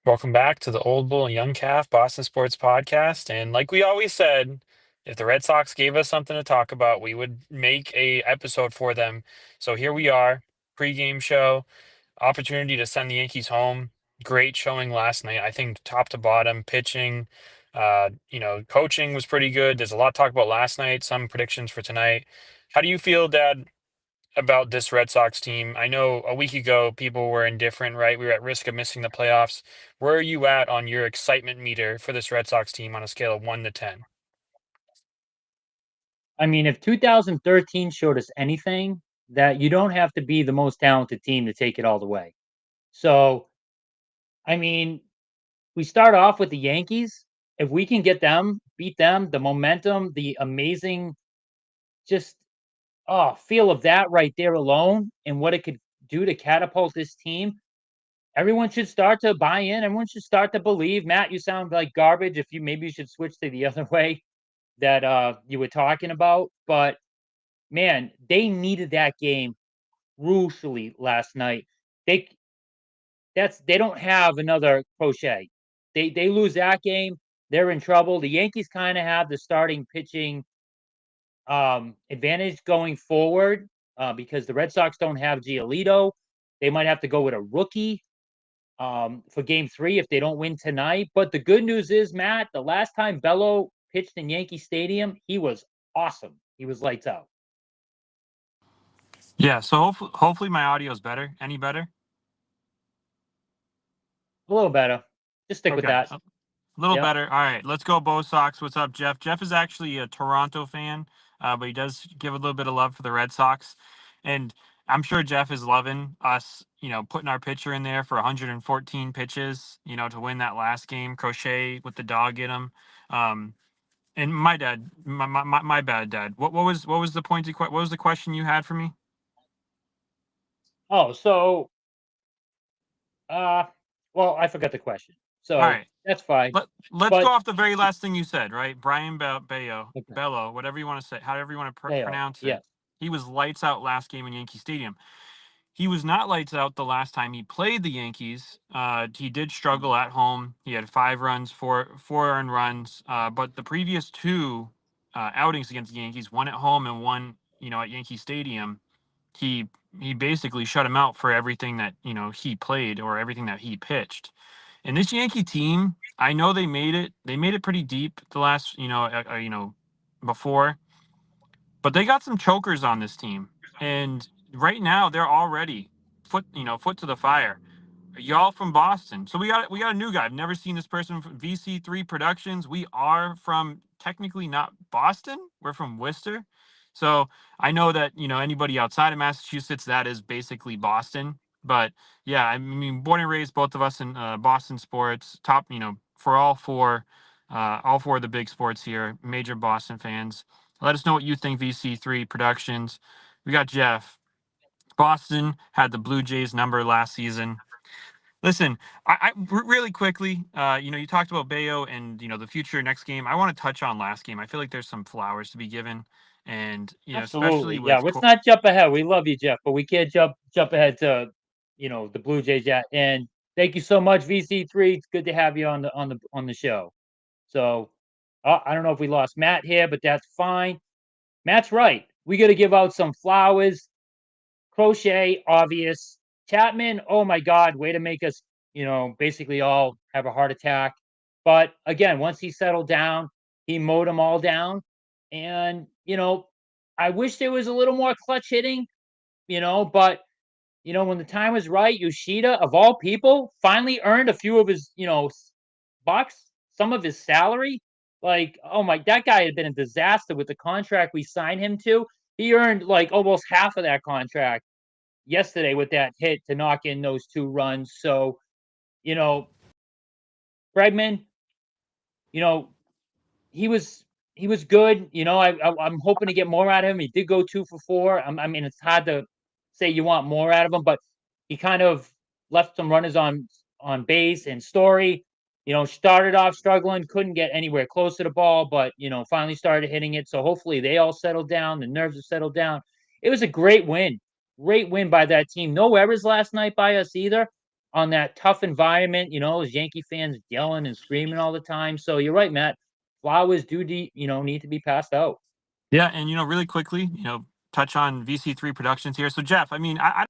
Welcome back to the Old Bull and Young Calf Boston Sports Podcast. And like we always said, if the Red Sox gave us something to talk about, we would make a episode for them. So here we are, pre-game show, opportunity to send the Yankees home. Great showing last night. I think top to bottom, pitching, coaching was pretty good. There's a lot to talk about last night, some predictions for tonight. How do you feel, Dad, about this Red Sox team? I know a week ago people were indifferent, right? We were at risk of missing the playoffs. Where are you at on your excitement meter for this Red Sox team on a scale of 1 to 10? I mean, if 2013 showed us anything, that you don't have to be the most talented team to take it all the way. So, I mean, we start off with the Yankees. If we can get them, beat them, the momentum, the amazing just feel of that right there alone and what it could do to catapult this team. Everyone should start to buy in. Everyone should start to believe. Matt, you sound like garbage. If you maybe you should switch to the other way that you were talking about. But man, they needed that game crucially last night. They they don't have another Crochet. They lose that game, they're in trouble. The Yankees kind of have the starting pitching advantage going forward because the Red Sox don't have Giolito. They might have to go with a rookie for Game 3 if they don't win tonight. But the good news is, Matt, the last time Bello pitched in Yankee Stadium, he was awesome. He was lights out. Yeah, so hopefully my audio is better. Any better? A little better. Just stick with Okay, that. a little Yep. better. All right, let's go Bo Sox. What's up, Jeff? Jeff is actually a Toronto fan, but he does give a little bit of love for the Red Sox, and I'm sure Jeff is loving us, putting our pitcher in there for 114 pitches, to win that last game. Crochet with the dog in him. Um, And my dad, my bad, Dad. What was the point? What was the question you had for me? Oh, so Uh, well, I forgot the question, All so right, that's fine. let's go But off the very last thing you said. Right, Brian okay, Bello, whatever you want to say, however you want to Dale, pronounce it. yes. He was lights out last game in Yankee Stadium. He was not lights out the last time he played the Yankees. He did struggle at home. He had 5 runs, four earned runs. But the previous two outings against the Yankees, one at home and one, at Yankee Stadium, he he basically shut him out for everything that he played or everything that he pitched. And this Yankee team, I know they made it. They made it pretty deep the last before, but they got some chokers on this team. And right now they're already foot to the fire. Y'all from Boston. So we got a new guy. I've never seen this person from VC3 Productions. We are from technically not Boston. We're from Worcester. So I know that, anybody outside of Massachusetts, that is basically Boston. But yeah, I mean, born and raised, both of us in Boston sports, top, for all four of the big sports here, major Boston fans. Let us know what you think, VC3 Productions. We got Jeff. Boston had the Blue Jays number last season. Listen, really quickly, you talked about Bayo and the future next game. I want to touch on last game. I feel like there's some flowers to be given, and especially Absolutely, yeah. with Let's not jump ahead. We love you, Jeff, but we can't jump ahead to the Blue Jays yet. And thank you so much, VC3. It's good to have you on the show. So I don't know if we lost Matt here, but that's fine. Matt's right. We got to give out some flowers. Crochet, obvious. Chapman, oh my God, way to make us, basically all have a heart attack. But again, once he settled down, he mowed them all down. And, I wish there was a little more clutch hitting, but, when the time was right, Yoshida, of all people, finally earned a few of his, bucks, some of his salary. Like, oh my, that guy had been a disaster with the contract we signed him to. He earned like almost half of that contract yesterday with that hit to knock in those 2 runs. So, you know, Bregman, you know, he was he was good. I'm hoping to get more out of him. He did go 2 for 4. I mean, it's hard to say you want more out of him, but he kind of left some runners on base. And Story, started off struggling, couldn't get anywhere close to the ball, but finally started hitting it. So hopefully they all settled down. The nerves have settled down. It was a great win by that team. No errors last night by us either. on that tough environment, as Yankee fans yelling and screaming all the time. So you're right, Matt. Flowers do need to be passed out. Yeah, and really quickly, touch on VC3 Productions here. So Jeff, I mean, I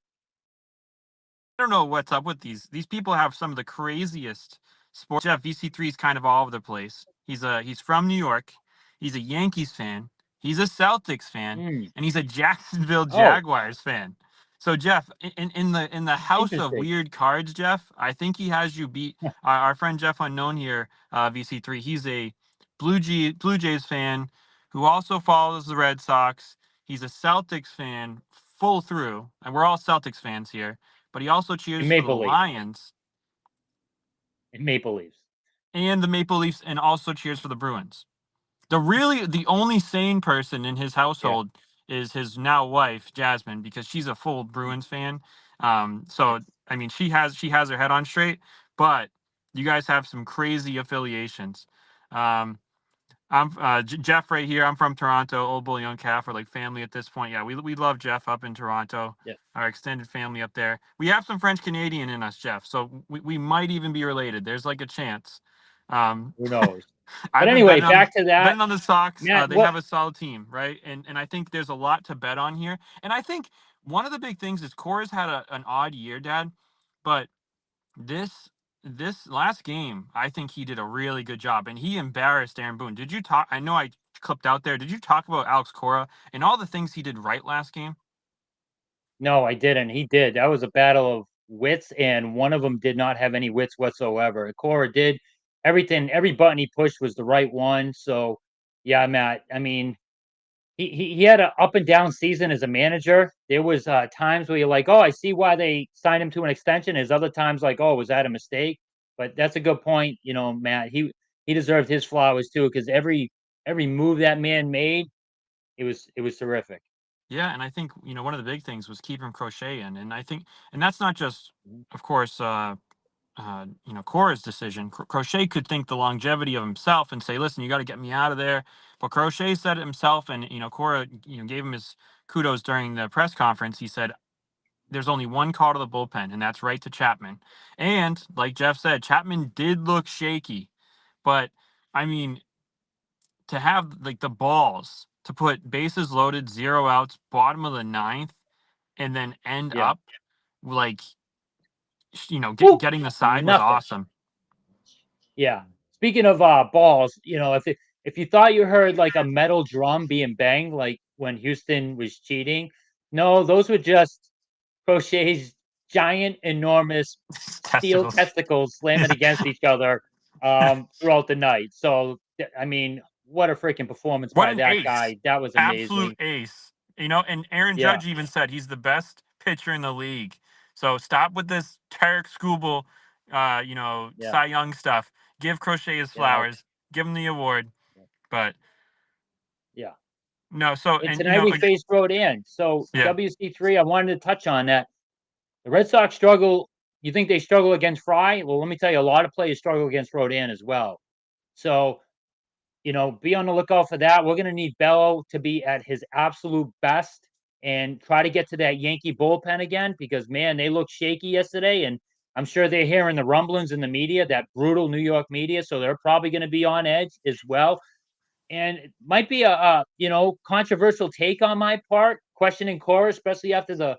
don't know what's up with these people have some of the craziest sports. Jeff, VC3 is kind of all over the place. He's from New York. He's a Yankees fan. He's a Celtics fan, Mm. and he's a Jacksonville Oh, Jaguars fan. So Jeff, in the house of interesting. weird cards, Jeff, I think he has you beat. Our friend Jeff Unknown here, VC3. He's a Blue Jays fan who also follows the Red Sox. He's a Celtics fan full through, and we're all Celtics fans here, but he also In cheers for the Maple Leafs. Lions In Maple Leafs. and the Maple Leafs, and also cheers for the Bruins. The only sane person in his Yeah. household is his now wife Jasmine, because she's a full Mm. Bruins fan. Yeah. So I mean, she has her head on straight, but you guys have some crazy affiliations. Um, I'm Jeff right here. I'm from Toronto. Old Bull, Young Calf are like family at this point. Yeah, we love Jeff up in Toronto. Yeah. Our extended family up there. We have some French Canadian in us, Jeff. So we might even be related. There's like a chance. Um, Who knows? But I've been anyway, betting on back to that. betting on the Sox. Matt, They what have a solid team, right? And I think there's a lot to bet on here. And I think one of the big things is Cora's had an odd year, Dad, but this this last game, I think he did a really good job, and he embarrassed Aaron Boone. Did you talk? I know I clipped out there. Did you talk about Alex Cora and all the things he did right last game? No, I didn't. He did. That was a battle of wits, and one of them did not have any wits whatsoever. Cora did everything. Every button he pushed was the right one. So, yeah, Matt. I mean, he had an up and down season as a manager. There was times where you're like, oh, I see why they signed him to an extension. There's other times like, oh, was that a mistake? But that's a good point, Matt. He deserved his flowers too, because every move that man made, it was terrific. Yeah, and I think one of the big things was keeping Crochet in, and I think, and that's not just, Mhm. of course, Cora's decision. Crochet could think the longevity of himself and say, "Listen, you got to get me out of there." But Crochet said it himself, and Cora, gave him his kudos during the press conference. He said, "There's only one call to the bullpen, and that's right to Chapman." And like Jeff said, Chapman did look shaky, but I mean, to have like the balls to put bases loaded, 0 outs, bottom of the ninth, and then end Yeah. up like Woo! getting the side was Nothing. awesome. Yeah. Speaking of balls, if you thought you heard like a metal drum being banged, like when Houston was cheating, no, those were just Crochet's giant, enormous steel Testicles. testicles slamming against each other throughout the night. So, I mean, what a freaking performance What by an that ace. guy. That was Absolute amazing. ace. And Aaron Yeah, Judge even said he's the best pitcher in the league. So stop with this Tarek Skubal, yeah, Cy Young stuff. Give Crochet his yeah, flowers. Give him the award. But yeah. no, so, And and tonight we faced Rodan. So yeah. WC3, I wanted to touch on that. The Red Sox struggle. You think they struggle against Fry? Well, let me tell you, a lot of players struggle against Rodan as well. So, be on the lookout for that. We're going to need Bello to be at his absolute best and try to get to that Yankee bullpen again because, man, they looked shaky yesterday. And I'm sure they're hearing the rumblings in the media, that brutal New York media. So they're probably going to be on edge as well. And it might be a controversial take on my part, questioning Cora, especially after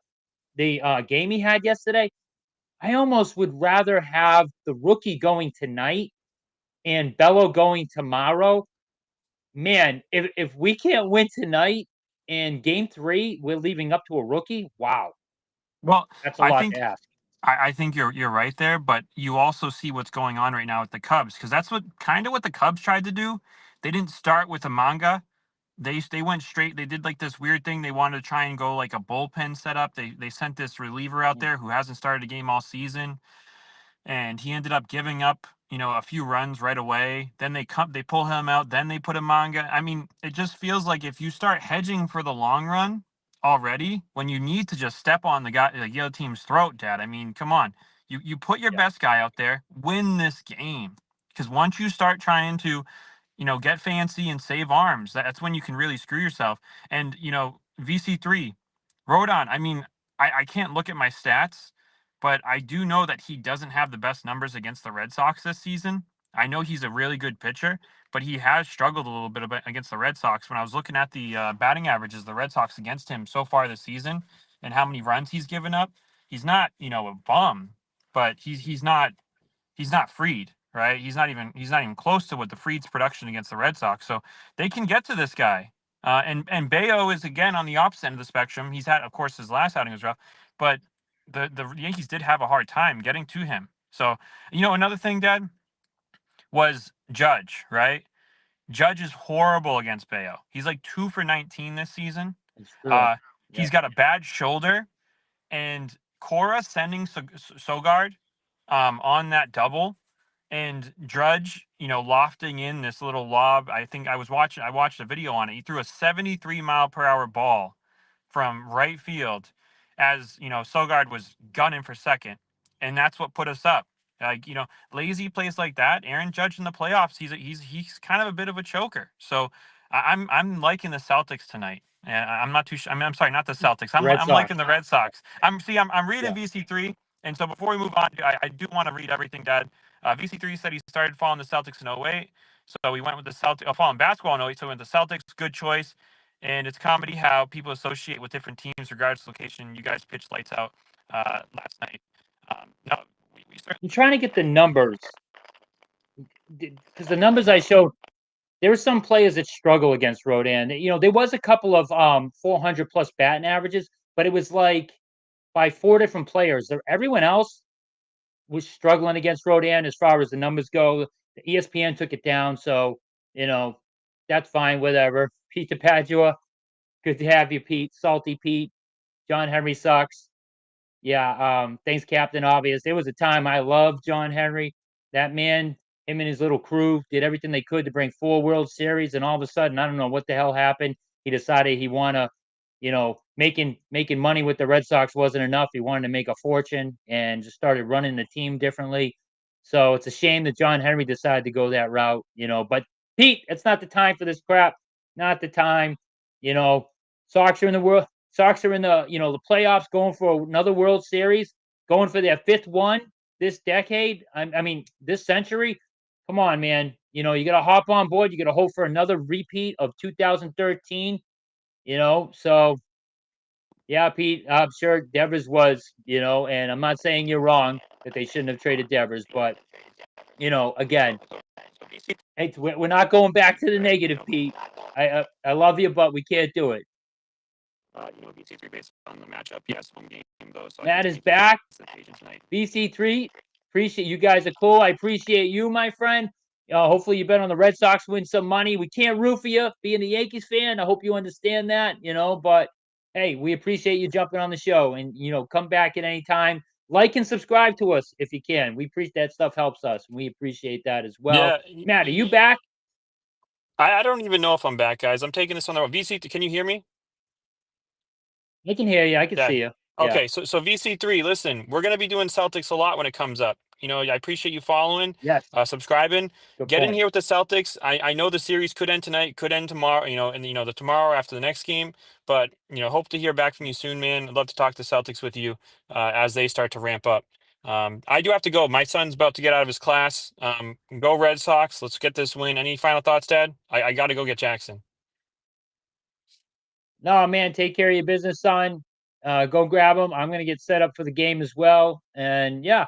the game he had yesterday. I almost would rather have the rookie going tonight and Bello going tomorrow. Man, if we can't win tonight in game 3, we're leaving up to a rookie. Wow, Well, that's a I lot to think ask. I think you're right there, but you also see what's going on right now with the Cubs, because that's what the Cubs tried to do. They didn't start with a manga. They went straight. They did like this weird thing. They wanted to try and go like a bullpen setup. They sent this reliever out Mm, there who hasn't started a game all season, and he ended up giving up, a few runs right away. Then they pull him out, then they put a manga. I mean, it just feels like if you start hedging for the long run already, when you need to just step on the other team's throat, Dad. I mean, come on. You put your yeah, best guy out there, win this game. Because once you start trying to, get fancy and save arms, that's when you can really screw yourself. And, VC3, Rodon, I mean, I can't look at my stats, but I do know that he doesn't have the best numbers against the Red Sox this season. I know he's a really good pitcher, but he has struggled a little bit against the Red Sox. When I was looking at the batting averages, the Red Sox against him so far this season, and how many runs he's given up, he's not, a bum, but he's not Freed, right? He's not even close to what the Freed's production against the Red Sox. So they can get to this guy. And Bayo is again on the opposite end of the spectrum. He's had, of course, his last outing was rough, but the Yankees did have a hard time getting to him. So another thing, Dad, was Judge, right? Judge is horrible against Bayo. He's like 2 for 19 this season. It's true. Uh, Yeah. he's got a bad shoulder, and Cora sending Sogard on that double, and Drudge, lofting in this little lob. I think I watched a video on it. He threw a 73-mile-per-hour ball from right field as, Sogard was gunning for second. And that's what put us up. Like, lazy plays like that. Aaron Judge in the playoffs, he's kind of a bit of a choker. So I'm liking the Celtics tonight. I'm not too. I'm sorry, not the Celtics. Red I'm Sox. liking the Red Sox. I'm reading Yeah. VC3, and so before we move on, I do want to read everything, Dad. VC3 said he started following the Celtics in '08, so we went with the Celtics. Following basketball in '08, so we went with the Celtics. Good choice. And it's comedy how people associate with different teams regardless of location. You guys pitched lights out last night. No, we certainly. I'm trying to get the numbers because the numbers I showed, there were some players that struggle against Rodon. There was a couple of 400 plus batting averages, but it was like by 4 different players. Everyone else was struggling against Rodon as far as the numbers go. The ESPN took it down, so that's fine. Whatever. Pete Padua, good to have you, Pete. Salty Pete. John Henry sucks. Yeah, thanks, Captain Obvious. There was a time I loved John Henry. That man, him and his little crew did everything they could to bring 4 World Series, and all of a sudden, I don't know what the hell happened. He decided he wanna, making money with the Red Sox wasn't enough. He wanted to make a fortune and just started running the team differently. So it's a shame that John Henry decided to go that route. But Pete, it's not the time for this crap. Not the time. You know, Sox are in the world. Sox are in the playoffs, going for another World Series, going for their 5th one this decade. I mean, this century. Come on, man. You got to hop on board. You got to hope for another repeat of 2013. So yeah, Pete. I'm sure Devers was. And I'm not saying you're wrong that they shouldn't have traded Devers, but again, hey, we're not going back to the negative, Pete. I love you, but we can't do it. VC3 based on the matchup. Yes, home game though, so I Matt think is Yankees will back. the occasion tonight. BC3, appreciate you guys are cool. I appreciate you, my friend. Hopefully you bet on the Red Sox, win some money. We can't root for you being a Yankees fan. I hope you understand that, but hey, we appreciate you jumping on the show and, come back at any time. Like and subscribe to us if you can. We appreciate that stuff helps us. And we appreciate that as well. Yeah, Matt, are you back? I don't even know if I'm back, guys. I'm taking this on the road. VC, can you hear me? I can hear you. I can Yeah. see you. Yeah. Okay, so VC3, listen, we're gonna be doing Celtics a lot when it comes up. I appreciate you following, Yes. subscribing. Good Get in point. here with the Celtics. I know the series could end tonight, could end tomorrow. And the tomorrow after the next game. But hope to hear back from you soon, man. I'd love to talk to Celtics with you as they start to ramp up. I do have to go. My son's about to get out of his class. Go Red Sox. Let's get this win. Any final thoughts, Dad? I got to go get Jackson. No, man, take care of your business, son. Go grab them. I'm gonna get set up for the game as well. And yeah,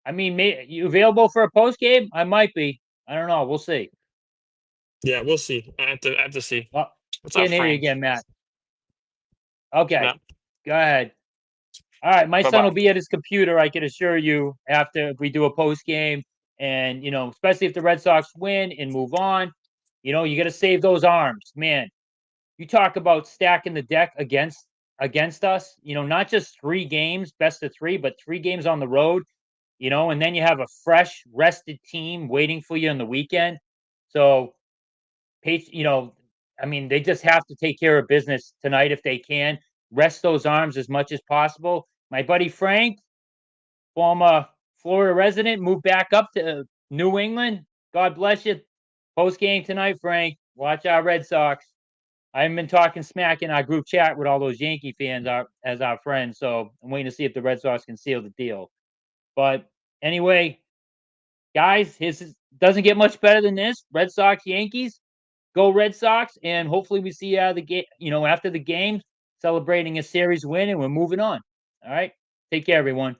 I mean, you available for a post game? I might be. I don't know. We'll see. Yeah, we'll see. I have to see. Oh, What's up, can't hear you Frank? again, Matt. Okay, No. go ahead. All right, my Bye son will bye. be at his computer. I can assure you after we do a post game, and especially if the Red Sox win and move on, you got to save those arms, man. You talk about stacking the deck against us. Not just 3 games, best of 3, but 3 games on the road. And then you have a fresh, rested team waiting for you on the weekend. So, I mean, they just have to take care of business tonight if they can. Rest those arms as much as possible. My buddy Frank, former Florida resident, moved back up to New England. God bless you. Post game tonight, Frank. Watch our Red Sox. I haven't been talking smack in our group chat with all those Yankee fans as our friends, so I'm waiting to see if the Red Sox can seal the deal. But anyway, guys, doesn't get much better than this. Red Sox, Yankees. Go Red Sox, and hopefully we see you out of the game, after the game, celebrating a series win, and we're moving on. All right. Take care, everyone.